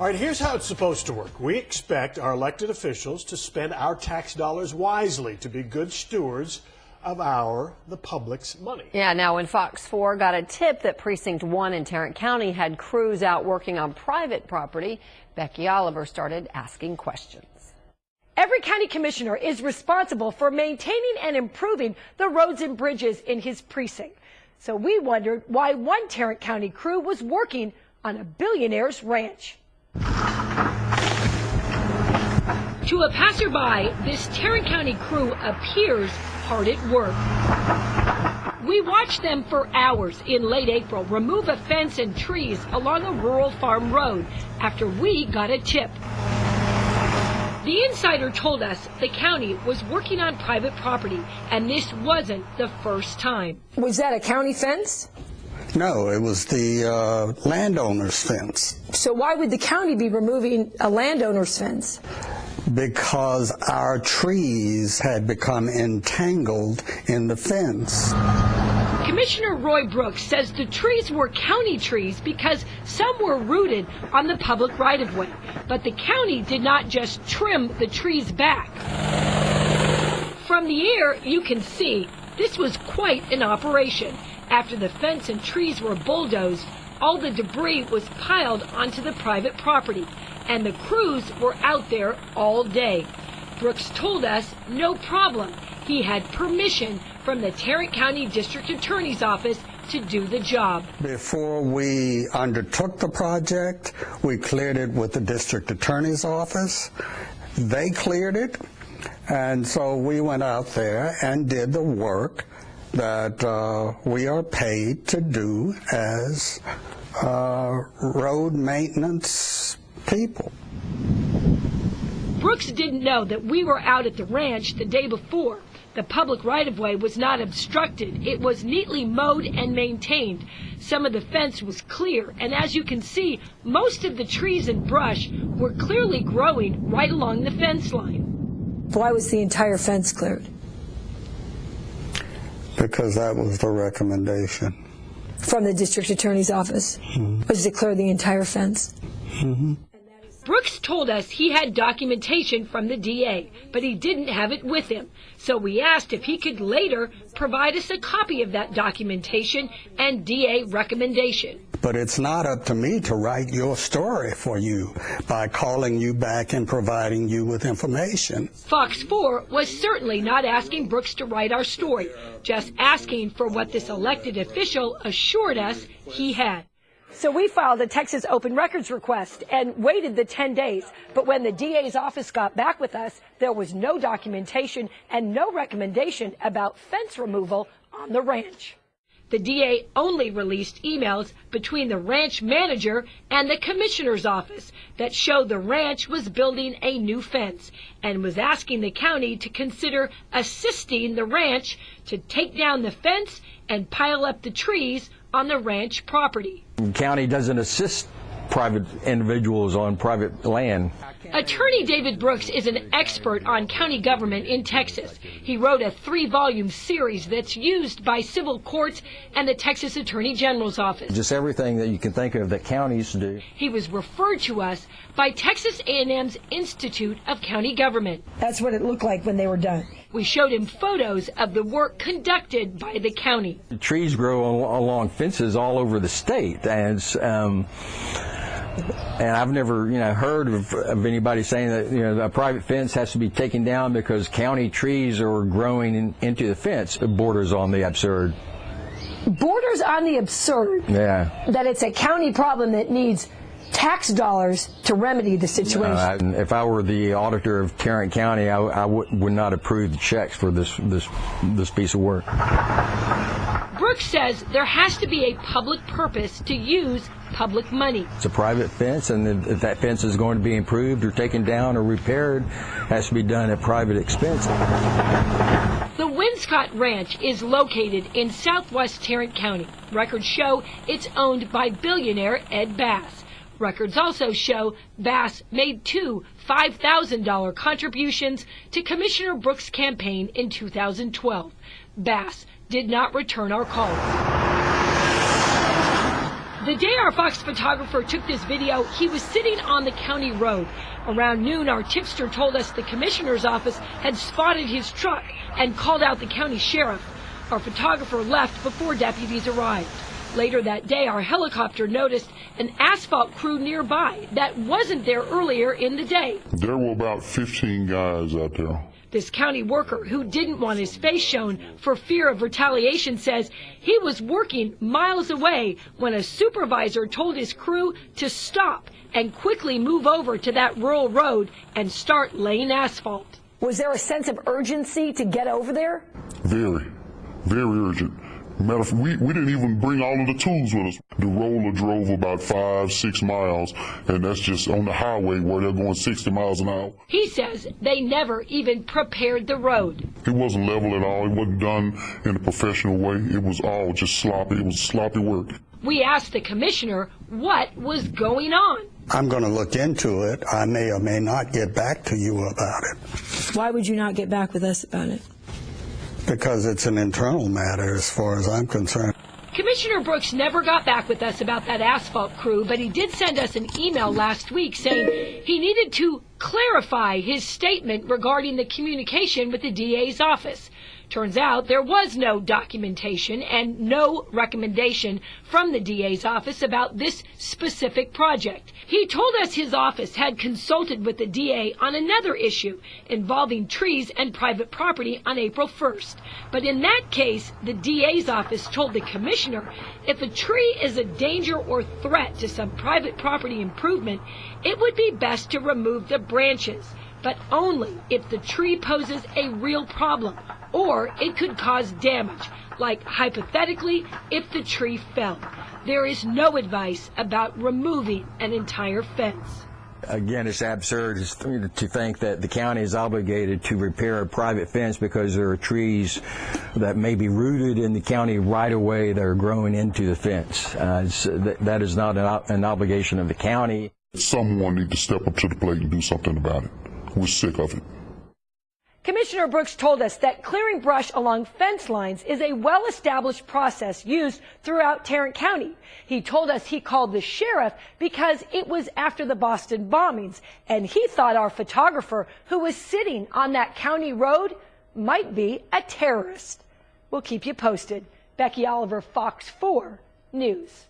All right, here's how it's supposed to work. We expect our elected officials to spend our tax dollars wisely, to be good stewards of the public's money. Yeah, now when Fox 4 got a tip that Precinct 1 in Tarrant County had crews out working on private property, Becky Oliver started asking questions. Every county commissioner is responsible for maintaining and improving the roads and bridges in his precinct. So we wondered why one Tarrant County crew was working on a billionaire's ranch. To a passerby, this Tarrant County crew appears hard at work. We watched them for hours in late April remove a fence and trees along a rural farm road after we got a tip. The insider told us the county was working on private property, and this wasn't the first time. Was that a county fence? No, it was the landowner's fence. So why would the county be removing a landowner's fence? Because our trees had become entangled in the fence. Commissioner Roy Brooks says the trees were county trees because some were rooted on the public right-of-way, but the county did not just trim the trees back. From the air, you can see this was quite an operation. After the fence and trees were bulldozed, all the debris was piled onto the private property, and the crews were out there all day. Brooks told us no problem. He had permission from the Tarrant County District Attorney's Office to do the job. Before we undertook the project, we cleared it with the District Attorney's Office. They cleared it, and so we went out there and did the work that we are paid to do as road maintenance people. Brooks didn't know that we were out at the ranch the day before. The public right-of-way was not obstructed. It was neatly mowed and maintained. Some of the fence was clear, and as you can see, most of the trees and brush were clearly growing right along the fence line. Why was the entire fence cleared? Because that was the recommendation. From the district attorney's office? Mm-hmm. Was to clear the entire fence? Mm-hmm. Brooks told us he had documentation from the DA, but he didn't have it with him. So we asked if he could later provide us a copy of that documentation and DA recommendation. But it's not up to me to write your story for you by calling you back and providing you with information. Fox 4 was certainly not asking Brooks to write our story, just asking for what this elected official assured us he had. So we filed a Texas open records request and waited the 10 days. But when the DA's office got back with us, there was no documentation and no recommendation about fence removal on the ranch. The DA only released emails between the ranch manager and the commissioner's office that showed the ranch was building a new fence and was asking the county to consider assisting the ranch to take down the fence and pile up the trees on the ranch property. The county doesn't assist private individuals on private land. Attorney David Brooks is an expert on county government in Texas. He wrote a 3-volume series that's used by civil courts and the Texas Attorney General's office. Just everything that you can think of that counties do. He was referred to us by Texas A&M's Institute of County Government. That's what it looked like when they were done. We showed him photos of the work conducted by the county. The trees grow along fences all over the state, and I've never, heard of anybody saying that, a private fence has to be taken down because county trees are growing into the fence. It borders on the absurd. Borders on the absurd. Yeah. That it's a county problem that needs tax dollars to remedy the situation. If I were the auditor of Tarrant County, I would not approve the checks for this piece of work. Brooks says there has to be a public purpose to use public money. It's a private fence, and if that fence is going to be improved or taken down or repaired, it has to be done at private expense. The Winscott Ranch is located in southwest Tarrant County. Records show it's owned by billionaire Ed Bass. Records also show Bass made 2 $5,000 contributions to Commissioner Brooks' campaign in 2012. Bass did not return our calls. The day our Fox photographer took this video, he was sitting on the county road. Around noon, our tipster told us the commissioner's office had spotted his truck and called out the county sheriff. Our photographer left before deputies arrived. Later that day, our helicopter noticed an asphalt crew nearby that wasn't there earlier in the day. There were about 15 guys out there. This county worker, who didn't want his face shown for fear of retaliation, says he was working miles away when a supervisor told his crew to stop and quickly move over to that rural road and start laying asphalt. Was there a sense of urgency to get over there? Very, very urgent. Matter of fact, we didn't even bring all of the tools with us. The roller drove about 5-6 miles, and that's just on the highway where they're going 60 miles an hour. He says they never even prepared the road. It wasn't level at all. It wasn't done in a professional way. It was all just sloppy. It was sloppy work. We asked the commissioner what was going on. I'm going to look into it. I may or may not get back to you about it. Why would you not get back with us about it? Because it's an internal matter as far as I'm concerned. Commissioner Brooks never got back with us about that asphalt crew, but he did send us an email last week saying he needed to clarify his statement regarding the communication with the DA's office. Turns out there was no documentation and no recommendation from the DA's office about this specific project. He told us his office had consulted with the DA on another issue involving trees and private property on April 1st. But in that case, the DA's office told the commissioner if a tree is a danger or threat to some private property improvement, it would be best to remove the branches, but only if the tree poses a real problem or it could cause damage, like hypothetically if the tree fell. There is no advice about removing an entire fence. Again, it's absurd to think that the county is obligated to repair a private fence because there are trees that may be rooted in the county right away that are growing into the fence. That is not an obligation of the county. Someone needs to step up to the plate and do something about it. We're sick of it. Commissioner Brooks told us that clearing brush along fence lines is a well-established process used throughout Tarrant County. He told us he called the sheriff because it was after the Boston bombings, and he thought our photographer who was sitting on that county road might be a terrorist. We'll keep you posted. Becky Oliver, Fox 4 News.